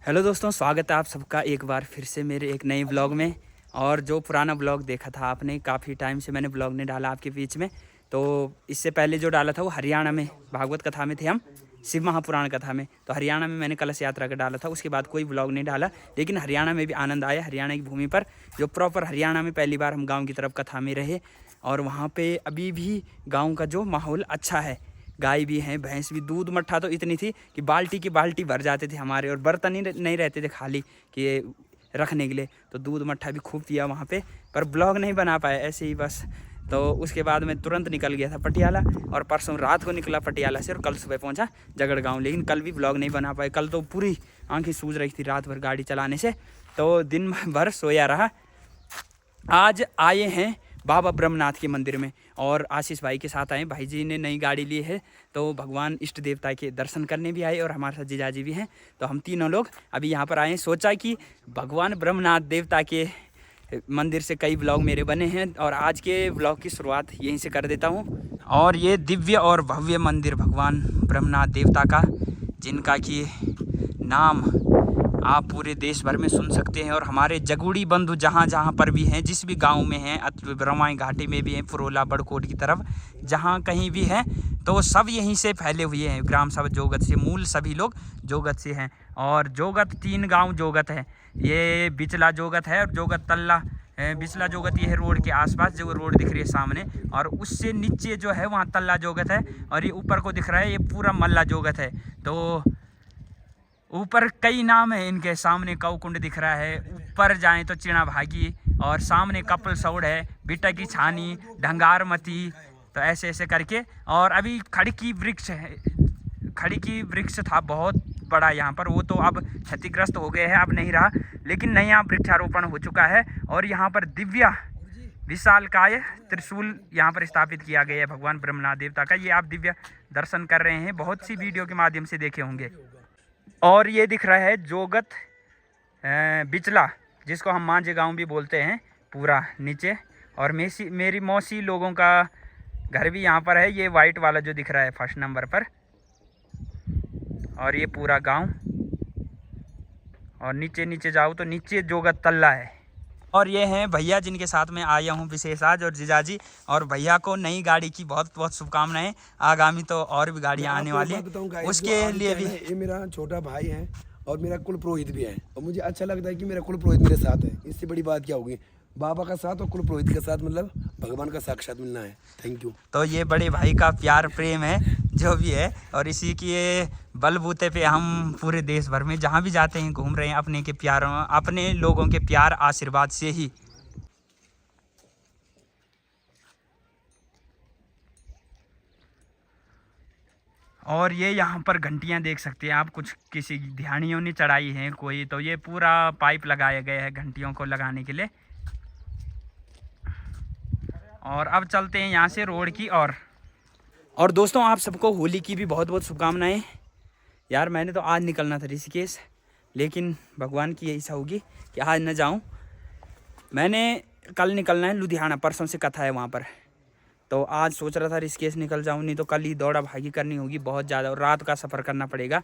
Hello दोस्तों, स्वागत है आप सबका एक बार फिर से मेरे एक नए ब्लॉग में। और जो पुराना ब्लॉग देखा था आपने, काफ़ी टाइम से मैंने ब्लॉग नहीं डाला आपके बीच में। तो इससे पहले जो डाला था वो हरियाणा में भागवत कथा में थे हम, शिव महापुराण कथा में। तो हरियाणा में मैंने कलश यात्रा का डाला था, उसके बाद कोई ब्लॉग नहीं डाला। लेकिन हरियाणा में भी आनंद आया। हरियाणा की भूमि पर जो प्रॉपर हरियाणा में पहली बार हम गाँव की तरफ कथा में रहे, और वहाँ पर अभी भी गाँव का जो माहौल अच्छा है। गाय भी हैं, भैंस भी। दूध मट्ठा तो इतनी थी कि बाल्टी की बाल्टी भर जाते थे हमारे, और बर्तन ही नहीं रहते थे खाली कि रखने के लिए। तो दूध मट्ठा भी खूब पिया वहाँ पे, पर ब्लॉग नहीं बना पाया, ऐसे ही बस। तो उसके बाद मैं तुरंत निकल गया था पटियाला, और परसों रात को निकला पटियाला से, और कल सुबह पहुँचा जगड़ गाँव। लेकिन कल भी ब्लॉग नहीं बना पाया। कल तो पूरी आंखें सूज रही थी रात भर गाड़ी चलाने से, तो दिन भर सोया रहा। आज आए हैं बाबा ब्रह्मनाथ के मंदिर में, और आशीष भाई के साथ आए। भाई जी ने नई गाड़ी ली है, तो भगवान इष्ट देवता के दर्शन करने भी आए, और हमारे साथ जीजाजी भी हैं। तो हम तीनों लोग अभी यहाँ पर आए हैं। सोचा कि भगवान ब्रह्मनाथ देवता के मंदिर से कई ब्लॉग मेरे बने हैं, और आज के ब्लॉग की शुरुआत यहीं से कर देता हूँ। और ये दिव्य और भव्य मंदिर भगवान ब्रह्मनाथ देवता का, जिनका कि नाम आप पूरे देश भर में सुन सकते हैं। और हमारे जगुड़ी बंधु जहाँ जहाँ पर भी हैं, जिस भी गांव में हैं, ब्रह्माई घाटी में भी हैं, फुरोला बड़कोट की तरफ जहाँ कहीं भी हैं, तो सब यहीं से फैले हुए हैं। ग्राम सभा जोगत से, मूल सभी लोग जोगत से हैं। और जोगत 3 गांव जोगत है। ये बिचला जोगत है, और जोगत तल्ला। बिचला जोगत ये है रोड के आसपास, जो रोड दिख रही है सामने, और उससे नीचे जो है वहाँ तल्ला जोगत है। और ये ऊपर को दिख रहा है, ये पूरा मल्ला जोगत है। तो ऊपर कई नाम है इनके। सामने कौकुंड दिख रहा है, ऊपर जाएं तो चिड़ा भागी, और सामने कपल सौड़ है, बिटा की छानी, ढंगारमती। तो ऐसे ऐसे करके। और अभी खड़की वृक्ष है, खड़की वृक्ष था बहुत बड़ा यहाँ पर, वो तो अब क्षतिग्रस्त हो गए हैं, अब नहीं रहा। लेकिन नया वृक्षारोपण हो चुका है, और यहाँ पर दिव्य विशालकाय त्रिशूल यहाँ पर स्थापित किया गया है भगवान ब्रह्मनाथ देवता का। ये आप दिव्य दर्शन कर रहे हैं, बहुत सी वीडियो के माध्यम से देखे होंगे। और ये दिख रहा है जोगत बिचला, जिसको हम मांझे गांव भी बोलते हैं, पूरा नीचे। और मेरी मौसी लोगों का घर भी यहाँ पर है। ये वाइट वाला जो दिख रहा है फर्स्ट नंबर पर, और ये पूरा गांव। और नीचे नीचे जाओ तो नीचे जोगत तल्ला है। और ये हैं भैया जिनके साथ में आया हूँ विशेष आज, और जीजाजी। और भैया को नई गाड़ी की बहुत बहुत शुभकामनाएं। आगामी तो और भी गाड़ियाँ आने वाली हैं, उसके लिए भी। ये मेरा छोटा भाई है, और मेरा कुल पुरोहित भी है, और मुझे अच्छा लगता है कि मेरा कुल पुरोहित मेरे साथ है। इससे बड़ी बात क्या होगी, बाबा का साथ और कुल पुरोहित के साथ, मतलब भगवान का साक्षात मिलना है। Thank you. तो ये बड़े भाई का प्यार प्रेम है जो भी है, और इसी के बलबूते पे हम पूरे देश भर में जहाँ भी जाते हैं घूम रहे हैं, अपने के प्यारों, अपने लोगों के प्यार आशीर्वाद से ही। और ये यहाँ पर घंटियाँ देख सकते हैं आप, कुछ किसी ध्यानियों ने चढ़ाई हैं कोई। तो ये पूरा पाइप लगाया गया है घंटियों को लगाने के लिए। और अब चलते हैं यहाँ से रोड की ओर। और दोस्तों, आप सबको होली की भी बहुत बहुत शुभकामनाएं। यार मैंने तो आज निकलना था ऋषिकेश, लेकिन भगवान की यही इच्छा होगी कि आज न जाऊं। मैंने कल निकलना है लुधियाना, परसों से कथा है वहाँ पर। तो आज सोच रहा था ऋषिकेश निकल जाऊं, नहीं तो कल ही दौड़ा भागी करनी होगी बहुत ज़्यादा, और रात का सफ़र करना पड़ेगा।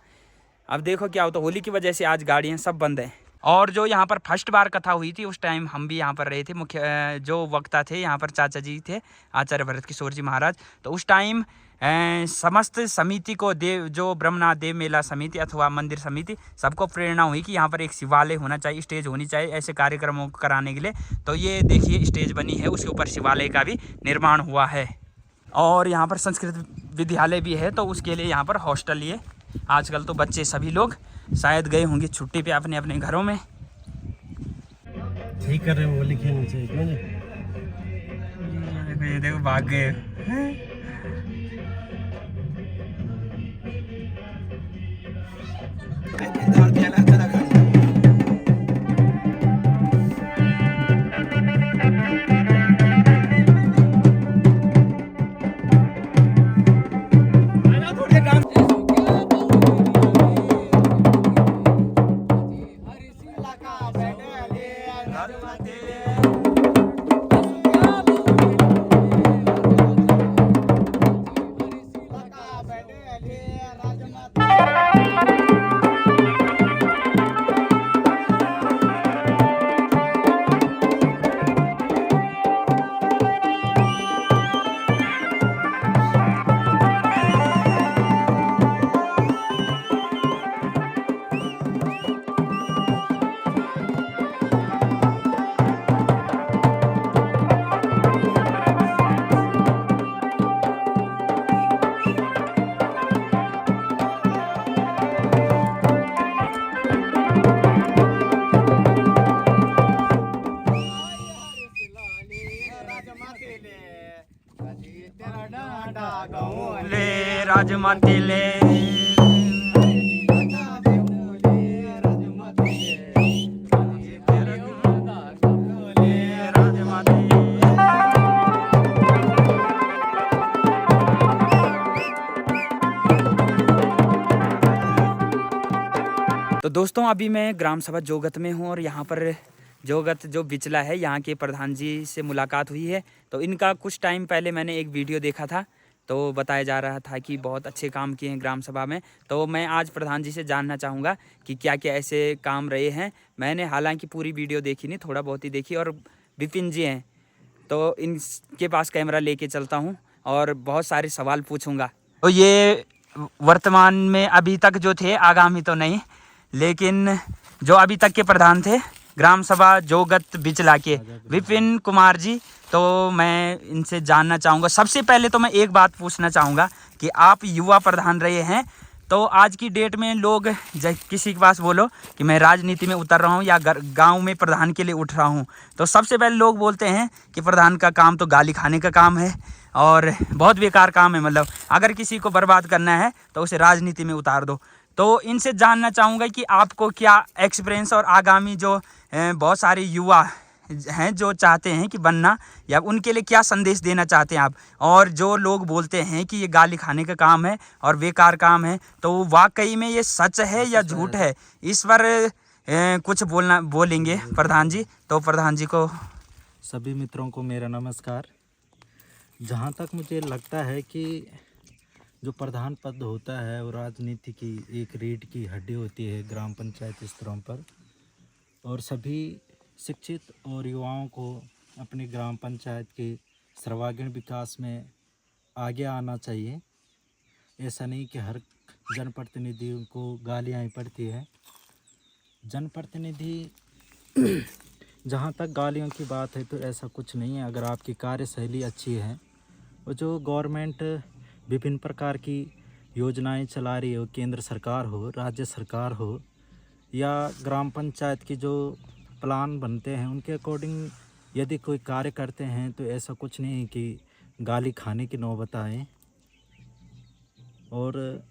अब देखो क्या होता। होली की वजह से आज गाड़ियाँ सब बंद हैं। और जो यहाँ पर फर्स्ट बार कथा हुई थी, उस टाइम हम भी यहाँ पर रहे थे। मुख्य जो वक्ता थे यहाँ पर चाचा जी थे, आचार्य भरत किशोर जी महाराज। तो उस टाइम समस्त समिति को, देव जो ब्रह्मनाथ देव मेला समिति अथवा मंदिर समिति, सबको प्रेरणा हुई कि यहाँ पर एक शिवालय होना चाहिए, स्टेज होनी चाहिए ऐसे कार्यक्रमों को कराने के लिए। तो ये देखिए स्टेज बनी है, उसके ऊपर शिवालय का भी निर्माण हुआ है। और यहाँ पर संस्कृत विद्यालय भी है, तो उसके लिए यहाँ पर हॉस्टल ये। आजकल तो बच्चे सभी लोग शायद गए होंगे छुट्टी पे अपने अपने घरों में। ठीक कर रहे हैं, वो लिखे नीचे देखो भाग गए। राजमातिले तो दोस्तों अभी मैं ग्राम सभा जोगत में हूँ और यहाँ पर जोगत जो बिचला है यहाँ के प्रधान जी से मुलाकात हुई है। तो इनका कुछ टाइम पहले मैंने एक वीडियो देखा था तो बताया जा रहा था कि बहुत अच्छे काम किए हैं ग्राम सभा में। तो मैं आज प्रधान जी से जानना चाहूँगा कि क्या क्या ऐसे काम रहे हैं। मैंने हालांकि पूरी वीडियो देखी नहीं, थोड़ा बहुत ही देखी। और विपिन जी हैं तो इनके पास कैमरा लेके चलता हूँ और बहुत सारे सवाल पूछूंगा। तो ये वर्तमान में अभी तक जो थे, आगामी तो नहीं, लेकिन जो अभी तक के प्रधान थे ग्राम सभा जोगत बिचला के, विपिन कुमार जी। तो मैं इनसे जानना चाहूँगा। सबसे पहले तो मैं एक बात पूछना चाहूँगा कि आप युवा प्रधान रहे हैं, तो आज की डेट में लोग किसी के पास बोलो कि मैं राजनीति में उतर रहा हूँ या गांव में प्रधान के लिए उठ रहा हूँ, तो सबसे पहले लोग बोलते हैं कि प्रधान का काम तो गाली खाने का काम है और बहुत बेकार काम है। मतलब अगर किसी को बर्बाद करना है तो उसे राजनीति में उतार दो। तो इनसे जानना चाहूँगा कि आपको क्या एक्सपीरियंस, और आगामी जो बहुत सारे युवा हैं जो चाहते हैं कि बनना, या उनके लिए क्या संदेश देना चाहते हैं आप। और जो लोग बोलते हैं कि ये गाली खाने का काम है और बेकार काम है, तो वाकई में ये सच है या झूठ है, इस पर कुछ बोलेंगे प्रधान जी। तो प्रधान जी को, सभी मित्रों को मेरा नमस्कार। जहाँ तक मुझे लगता है कि जो प्रधान पद होता है वो राजनीति की एक रीढ़ की हड्डी होती है ग्राम पंचायत स्तरों पर, और सभी शिक्षित और युवाओं को अपने ग्राम पंचायत के सर्वांगीण विकास में आगे आना चाहिए। ऐसा नहीं कि हर जनप्रतिनिधि को गालियाँ ही पड़ती है। जनप्रतिनिधि जहाँ तक गालियों की बात है तो ऐसा कुछ नहीं है। अगर आपकी कार्यशैली अच्छी है और जो गवर्नमेंट विभिन्न प्रकार की योजनाएं चला रही हो, केंद्र सरकार हो, राज्य सरकार हो, या ग्राम पंचायत की जो प्लान बनते हैं उनके अकॉर्डिंग यदि कोई कार्य करते हैं तो ऐसा कुछ नहीं है कि गाली खाने की नौबत आए। और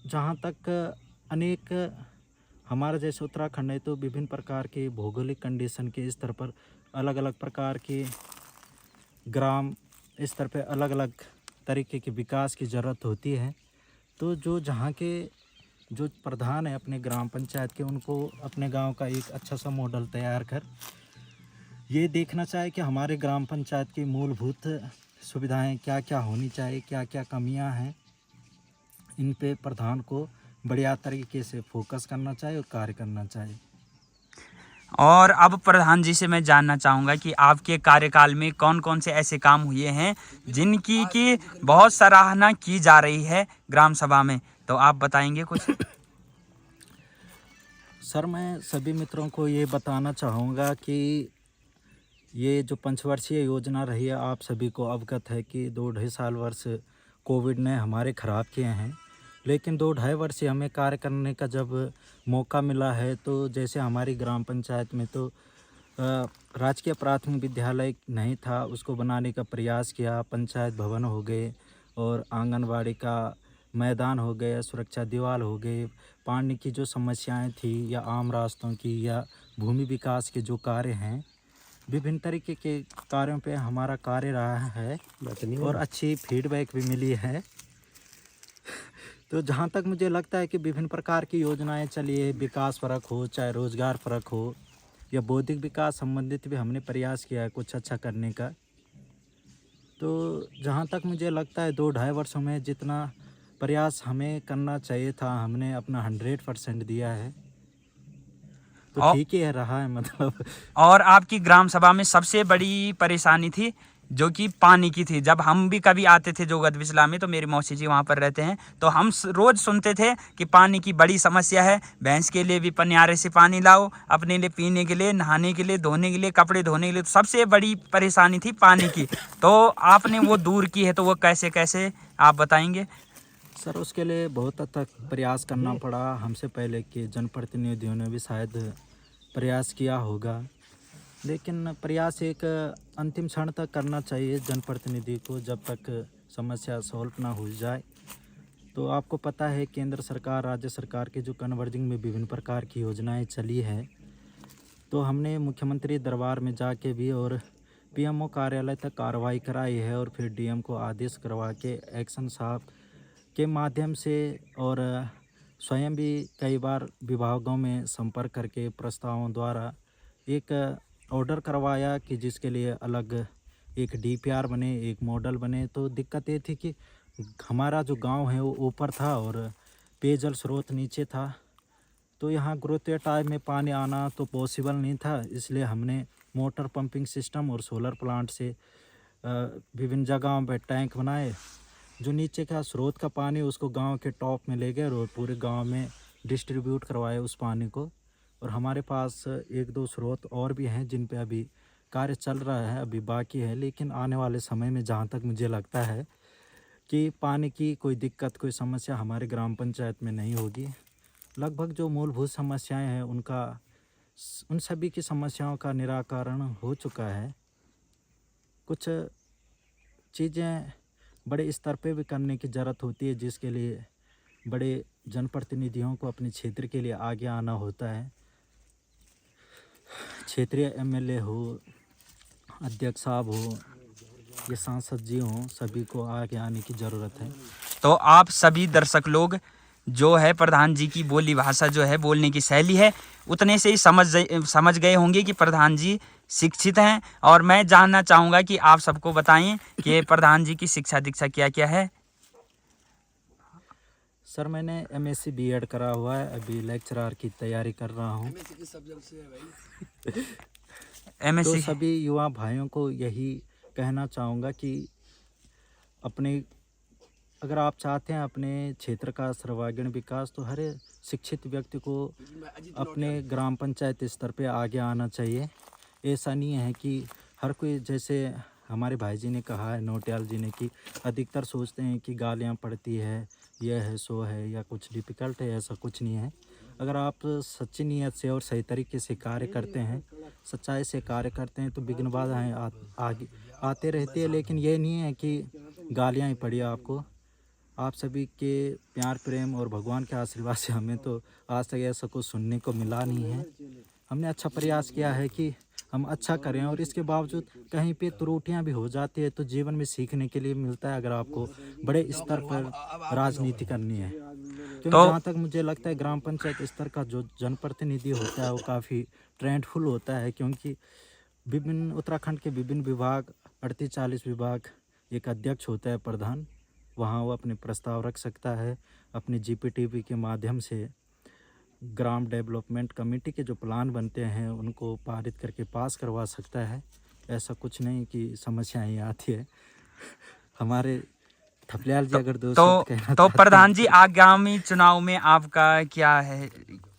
जहाँ तक अनेक हमारा जैसे उत्तराखंड है तो विभिन्न प्रकार के भौगोलिक कंडीशन के स्तर पर अलग अलग प्रकार के ग्राम स्तर पर अलग अलग तरीके के विकास की ज़रूरत होती है। तो जो जहाँ के जो प्रधान है अपने ग्राम पंचायत के, उनको अपने गांव का एक अच्छा सा मॉडल तैयार कर ये देखना चाहिए कि हमारे ग्राम पंचायत की मूलभूत सुविधाएं क्या क्या होनी चाहिए, क्या क्या कमियां हैं, इन पे प्रधान को बढ़िया तरीके से फोकस करना चाहिए और कार्य करना चाहिए। और अब प्रधान जी से मैं जानना चाहूँगा कि आपके कार्यकाल में कौन कौन से ऐसे काम हुए हैं जिनकी की बहुत सराहना की जा रही है ग्राम सभा में, तो आप बताएंगे कुछ? सर, मैं सभी मित्रों को ये बताना चाहूँगा कि ये जो पंचवर्षीय योजना रही है, आप सभी को अवगत है कि 2-2.5 साल वर्ष कोविड ने हमारे ख़राब किए हैं, लेकिन 2-2.5 वर्ष से हमें कार्य करने का जब मौका मिला है, तो जैसे हमारी ग्राम पंचायत में तो राजकीय प्राथमिक विद्यालय नहीं था, उसको बनाने का प्रयास किया। पंचायत भवन हो गए और आंगनवाड़ी का मैदान हो गया, सुरक्षा दीवार हो गए, पानी की जो समस्याएं थी या आम रास्तों की या भूमि विकास के जो कार्य हैं, विभिन्न तरीके के कार्यों पे हमारा कार्य रहा है और अच्छी फीडबैक भी मिली है। तो जहाँ तक मुझे लगता है कि विभिन्न प्रकार की योजनाएं चली है, विकास परक हो चाहे रोजगार परक हो या बौद्धिक विकास संबंधित भी हमने प्रयास किया है कुछ अच्छा करने का। तो जहाँ तक मुझे लगता है 2-2.5 वर्षों में जितना प्रयास हमें करना चाहिए था, हमने अपना 100% दिया है। तो ठीक ही रहा है मतलब। और आपकी ग्राम सभा में सबसे बड़ी परेशानी थी जो कि पानी की थी। जब हम भी कभी आते थे जोगत बिचला में, तो मेरी मौसी जी वहाँ पर रहते हैं, तो हम रोज़ सुनते थे कि पानी की बड़ी समस्या है, भैंस के लिए भी पनियारे से पानी लाओ, अपने लिए पीने के लिए, नहाने के लिए, धोने के लिए, कपड़े धोने के लिए। तो सबसे बड़ी परेशानी थी पानी की, तो आपने वो दूर की है, तो वो कैसे कैसे आप बताएंगे? सर, उसके लिए बहुत हद तक प्रयास करना पड़ा। हमसे पहले के जनप्रतिनिधियों ने भी शायद प्रयास किया होगा, लेकिन प्रयास एक अंतिम क्षण तक करना चाहिए जनप्रतिनिधि को, जब तक समस्या सॉल्व ना हो जाए। तो आपको पता है केंद्र सरकार राज्य सरकार के जो कन्वर्जिंग में विभिन्न प्रकार की योजनाएं चली है, तो हमने मुख्यमंत्री दरबार में जाके भी और पीएमओ कार्यालय तक कार्रवाई कराई है और फिर डीएम को आदेश करवा के एक्शन साहब के माध्यम से और स्वयं भी कई बार विभागों में संपर्क करके प्रस्तावों द्वारा एक ऑर्डर करवाया कि जिसके लिए अलग एक डीपीआर बने, एक मॉडल बने। तो दिक्कत ये थी कि हमारा जो गांव है वो ऊपर था और पेयजल स्रोत नीचे था, तो यहाँ ग्रोथिया टाइप में पानी आना तो पॉसिबल नहीं था। इसलिए हमने मोटर पंपिंग सिस्टम और सोलर प्लांट से विभिन्न जगहों पर टैंक बनाए, जो नीचे का स्रोत का पानी उसको गांव के टॉप में ले गए और पूरे गांव में डिस्ट्रीब्यूट करवाए उस पानी को। और हमारे पास एक दो स्रोत और भी हैं जिन पे अभी कार्य चल रहा है, अभी बाकी है, लेकिन आने वाले समय में जहाँ तक मुझे लगता है कि पानी की कोई दिक्कत कोई समस्या हमारे ग्राम पंचायत में नहीं होगी। लगभग जो मूलभूत समस्याएं हैं उन सभी की समस्याओं का निराकरण हो चुका है। कुछ चीज़ें बड़े स्तर पे भी करने की ज़रूरत होती है, जिसके लिए बड़े जनप्रतिनिधियों को अपने क्षेत्र के लिए आगे आना होता है। क्षेत्रीय एमएलए हो, अध्यक्ष साहब हो, ये सांसद जी हों, सभी को आगे आने की ज़रूरत है। तो आप सभी दर्शक लोग जो है प्रधान जी की बोली भाषा जो है, बोलने की शैली है, उतने से ही समझ गए होंगे कि प्रधान जी शिक्षित हैं। और मैं जानना चाहूँगा कि आप सबको बताएं कि प्रधान जी की शिक्षा दीक्षा क्या क्या है। सर मैंने एमएससी बीएड करा हुआ है, अभी लेक्चरर की तैयारी कर रहा हूँ। तो एमएससी सभी युवा भाइयों को यही कहना चाहूँगा कि अगर आप चाहते हैं अपने क्षेत्र का सर्वांगीण विकास, तो हर शिक्षित व्यक्ति को अपने ग्राम पंचायत स्तर पे आगे आना चाहिए। ऐसा नहीं है कि हर कोई, जैसे हमारे भाई जी ने कहा है, नोटियाल जी ने, कि अधिकतर सोचते हैं कि गालियाँ पड़ती है, यह है सो है या कुछ डिफ़िकल्ट है। ऐसा कुछ नहीं है। अगर आप सच्ची नीयत से और सही तरीके से कार्य करते हैं, सच्चाई से कार्य करते हैं, तो विघ्न बाधाएँ आगे आते रहती है। लेकिन ये नहीं है कि गालियाँ ही पड़ी आपको। आप सभी के प्यार प्रेम और भगवान के आशीर्वाद से हमें तो आज तक ऐसा कुछ सुनने को मिला नहीं है। हमने अच्छा प्रयास किया है कि हम अच्छा करें, और इसके बावजूद कहीं पे त्रुटियां भी हो जाती है तो जीवन में सीखने के लिए मिलता है, अगर आपको बड़े स्तर पर राजनीति करनी है। क्योंकि जहाँ तक मुझे लगता है ग्राम पंचायत स्तर का जो जनप्रतिनिधि होता है वो काफ़ी ट्रेंडफुल होता है, क्योंकि विभिन्न उत्तराखंड के विभिन्न विभाग 38-40 विभाग, एक अध्यक्ष होता है प्रधान, वहाँ वो अपने प्रस्ताव रख सकता है, अपने जीपीटीपी के माध्यम से ग्राम डेवलपमेंट कमेटी के जो प्लान बनते हैं उनको पारित करके पास करवा सकता है। ऐसा कुछ नहीं कि समस्याएं आती है। हमारे थपलियाल जी अगर दो शब्द कहना तो प्रधान जी आगामी चुनाव में आपका क्या है,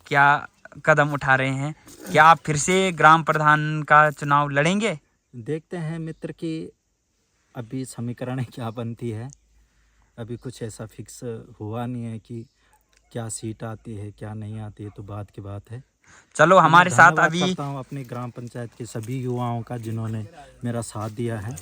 क्या कदम उठा रहे हैं? क्या आप फिर से ग्राम प्रधान का चुनाव लड़ेंगे? देखते हैं मित्र कि अभी समीकरण क्या बनती है। अभी कुछ ऐसा फिक्स हुआ नहीं है कि क्या सीट आती है क्या नहीं आती है, तो बात की बात है। चलो हमारे मैं साथ धन्यवाद अभी करता हूँ अपनी ग्राम पंचायत के सभी युवाओं का जिन्होंने मेरा साथ दिया है।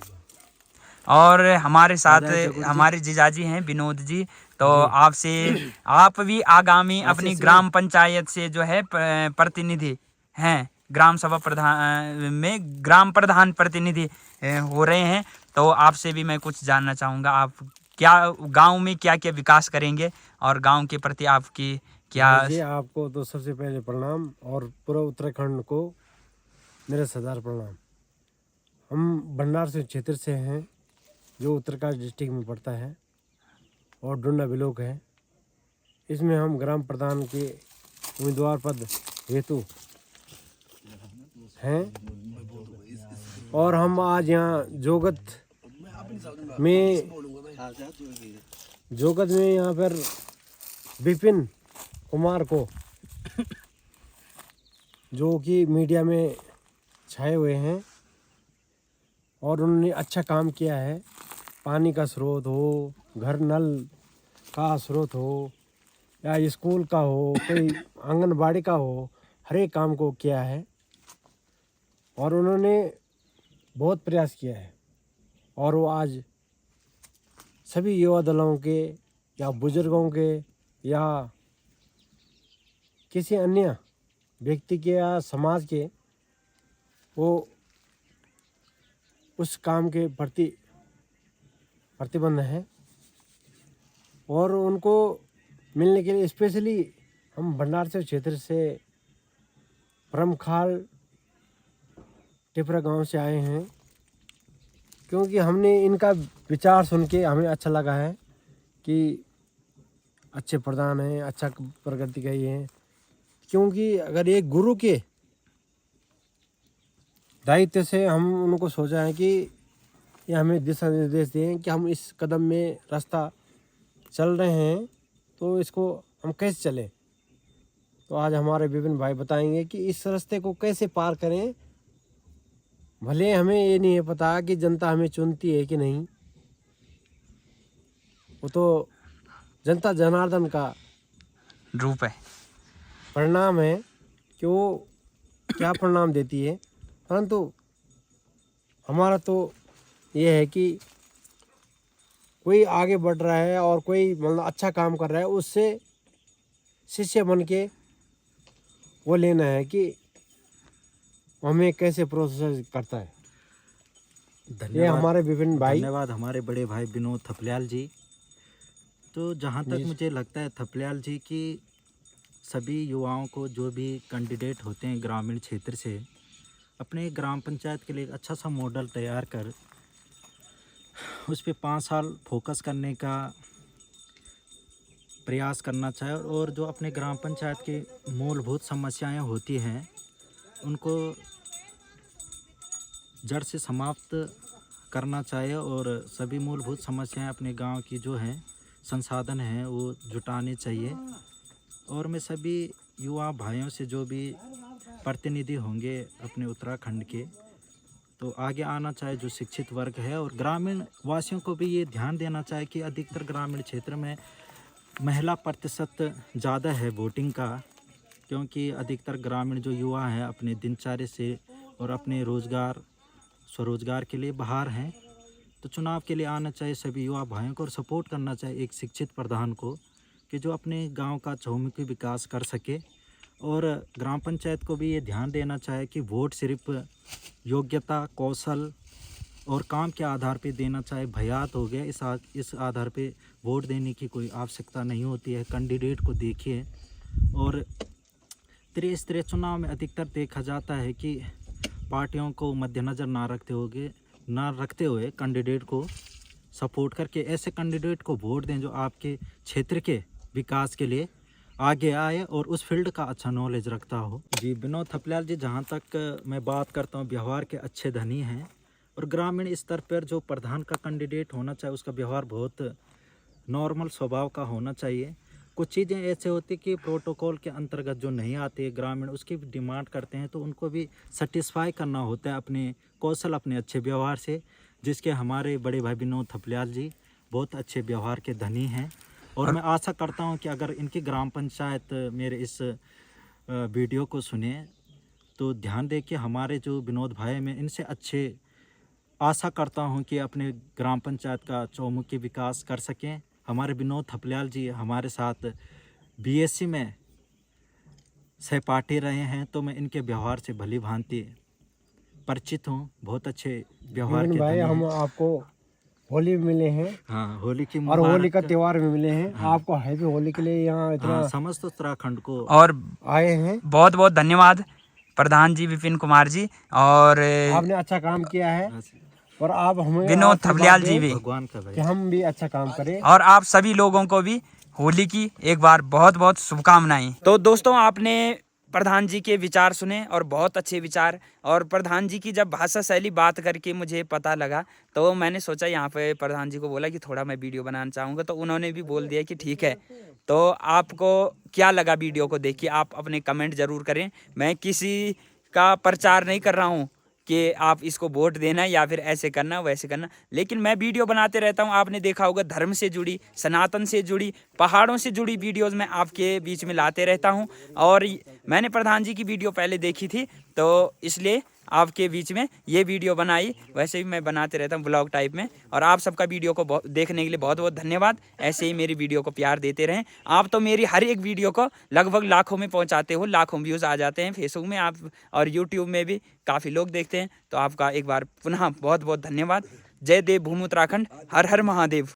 और हमारे साथ जगुर जी। हमारे जीजाजी हैं विनोद जी, तो आपसे आप भी आगामी अपनी ग्राम पंचायत से जो है प्रतिनिधि हैं, ग्राम सभा प्रधान में ग्राम प्रधान प्रतिनिधि हो रहे हैं। तो आपसे भी मैं कुछ जानना चाहूँगा, आप क्या गांव में क्या क्या विकास करेंगे और गांव के प्रति आपकी क्या? जी आपको तो सबसे पहले प्रणाम, और पूरा उत्तराखंड को मेरे सदार प्रणाम। हम भंडार से क्षेत्र से हैं, जो उत्तरकाशी डिस्ट्रिक्ट में पड़ता है, और डुंडा ब्लॉक है। इसमें हम ग्राम प्रधान के उम्मीदवार पद हेतु हैं, और हम आज यहाँ जोगत में यहाँ पर विपिन कुमार को, जो कि मीडिया में छाए हुए हैं और उन्होंने अच्छा काम किया है। पानी का स्रोत हो, घर नल का स्रोत हो, या स्कूल का हो, कोई आंगनबाड़ी का हो, हर एक काम को किया है और उन्होंने बहुत प्रयास किया है। और वो आज सभी युवा दलों के या बुजुर्गों के या किसी अन्य व्यक्ति के या समाज के, वो उस काम के प्रति प्रतिबंध है। और उनको मिलने के लिए स्पेशली हम भंडारसिर क्षेत्र से परमखाल टिपरा गांव से आए हैं, क्योंकि हमने इनका विचार सुन के हमें अच्छा लगा है कि अच्छे प्रधान हैं, अच्छा प्रगति गई है। क्योंकि अगर एक गुरु के दायित्व से हम उनको सोचा है कि ये हमें दिशा निर्देश दें कि हम इस कदम में रास्ता चल रहे हैं तो इसको हम कैसे चलें। तो आज हमारे विपिन भाई बताएंगे कि इस रास्ते को कैसे पार करें। भले हमें ये नहीं है पता कि जनता हमें चुनती है कि नहीं, वो तो जनता जनार्दन का रूप है, परिणाम है कि वो क्या परिणाम देती है। परंतु हमारा तो ये है कि कोई आगे बढ़ रहा है और कोई मतलब अच्छा काम कर रहा है, उससे शिष्य बन के वो लेना है कि हमें कैसे प्रोसेस करता है। ये हमारे विपिन भाई। धन्यवाद हमारे बड़े भाई विनोद थपलियाल जी। तो जहाँ तक मुझे लगता है थपलियाल जी की सभी युवाओं को, जो भी कैंडिडेट होते हैं ग्रामीण क्षेत्र से, अपने ग्राम पंचायत के लिए एक अच्छा सा मॉडल तैयार कर उस पर 5 साल फोकस करने का प्रयास करना चाहिए। और जो अपने ग्राम पंचायत की मूलभूत समस्याएं होती हैं उनको जड़ से समाप्त करना चाहिए और सभी मूलभूत समस्याएं अपने गांव की जो हैं संसाधन हैं वो जुटाने चाहिए। और मैं सभी युवा भाइयों से, जो भी प्रतिनिधि होंगे अपने उत्तराखंड के, तो आगे आना चाहिए जो शिक्षित वर्ग है। और ग्रामीण वासियों को भी ये ध्यान देना चाहिए कि अधिकतर ग्रामीण क्षेत्र में महिला प्रतिशत ज़्यादा है वोटिंग का, क्योंकि अधिकतर ग्रामीण जो युवा हैं अपने दिनचर्या से और अपने रोज़गार स्वरोजगार के लिए बाहर हैं। तो चुनाव के लिए आना चाहिए सभी युवा भाइयों को और सपोर्ट करना चाहिए एक शिक्षित प्रधान को, कि जो अपने गांव का चहुमुखी विकास कर सके। और ग्राम पंचायत को भी ये ध्यान देना चाहिए कि वोट सिर्फ योग्यता, कौशल और काम के आधार पे देना चाहिए। भयात हो गया, इस आधार पे वोट देने की कोई आवश्यकता नहीं होती है। कैंडिडेट को देखिए। और इस तरह चुनाव में अधिकतर देखा जाता है कि पार्टियों को मद्देनज़र ना रखते हुए कैंडिडेट को सपोर्ट करके ऐसे कैंडिडेट को वोट दें जो आपके क्षेत्र के विकास के लिए आगे आए और उस फील्ड का अच्छा नॉलेज रखता हो। जी विनोद थपलियाल जी, जहाँ तक मैं बात करता हूँ, व्यवहार के अच्छे धनी हैं। और ग्रामीण स्तर पर जो प्रधान का कैंडिडेट होना चाहिए उसका व्यवहार बहुत नॉर्मल स्वभाव का होना चाहिए। कुछ चीज़ें ऐसे होती कि प्रोटोकॉल के अंतर्गत जो नहीं आती है, ग्रामीण उसकी भी डिमांड करते हैं, तो उनको भी सेटिस्फाई करना होता है अपने कौशल, अपने अच्छे व्यवहार से, जिसके हमारे बड़े भाई विनोद थपलियाल जी बहुत अच्छे व्यवहार के धनी हैं। और मैं आशा करता हूं कि अगर इनकी ग्राम पंचायत मेरे इस वीडियो को सुने तो ध्यान दे कि हमारे जो विनोद भाई, मैं इनसे अच्छे आशा करता हूं कि अपने ग्राम पंचायत का चौमुखी विकास कर सकें। हमारे विनोद थपलियाल जी हमारे साथ बीएससी में सहपाठी रहे हैं, तो मैं इनके व्यवहार से भली भांति परिचित हूँ। बहुत अच्छे व्यवहार के भाई, हम आपको होली में मिले हैं। हाँ, होली की और होली का त्योहार में मिले हैं। हाँ। आपको हैप्पी होली के लिए यहाँ इतना समस्त उत्तराखंड को और आए हैं। बहुत बहुत धन्यवाद प्रधान जी विपिन कुमार जी। और आपने अच्छा काम किया है और आप हमें विनोद थपलियाल जी भी, भगवान का भाई, कि हम भी अच्छा काम करें। और आप सभी लोगों को भी होली की एक बार बहुत बहुत शुभकामनाएं। तो दोस्तों, आपने प्रधान जी के विचार सुने और बहुत अच्छे विचार। और प्रधान जी की जब भाषा शैली बात करके मुझे पता लगा, तो मैंने सोचा यहाँ पे प्रधान जी को बोला कि थोड़ा मैं वीडियो बनाना चाहूँगा, तो उन्होंने भी बोल दिया कि ठीक है। तो आपको क्या लगा वीडियो को देख के, आप अपने कमेंट ज़रूर करें। मैं किसी का प्रचार नहीं कर रहा हूँ कि आप इसको वोट देना या फिर ऐसे करना वैसे करना, लेकिन मैं वीडियो बनाते रहता हूँ। आपने देखा होगा धर्म से जुड़ी, सनातन से जुड़ी, पहाड़ों से जुड़ी वीडियोस मैं आपके बीच में लाते रहता हूँ। और मैंने प्रधान जी की वीडियो पहले देखी थी, तो इसलिए आपके बीच में ये वीडियो बनाई। वैसे भी मैं बनाते रहता हूँ ब्लॉग टाइप में। और आप सबका वीडियो को देखने के लिए बहुत बहुत धन्यवाद। ऐसे ही मेरी वीडियो को प्यार देते रहें। आप तो मेरी हर एक वीडियो को लगभग लाखों में पहुँचाते हो, लाखों व्यूज़ आ जाते हैं फेसबुक में आप, और यूट्यूब में भी काफ़ी लोग देखते हैं। तो आपका एक बार पुनः बहुत बहुत धन्यवाद। जय देव भूमि उत्तराखंड, हर हर महादेव।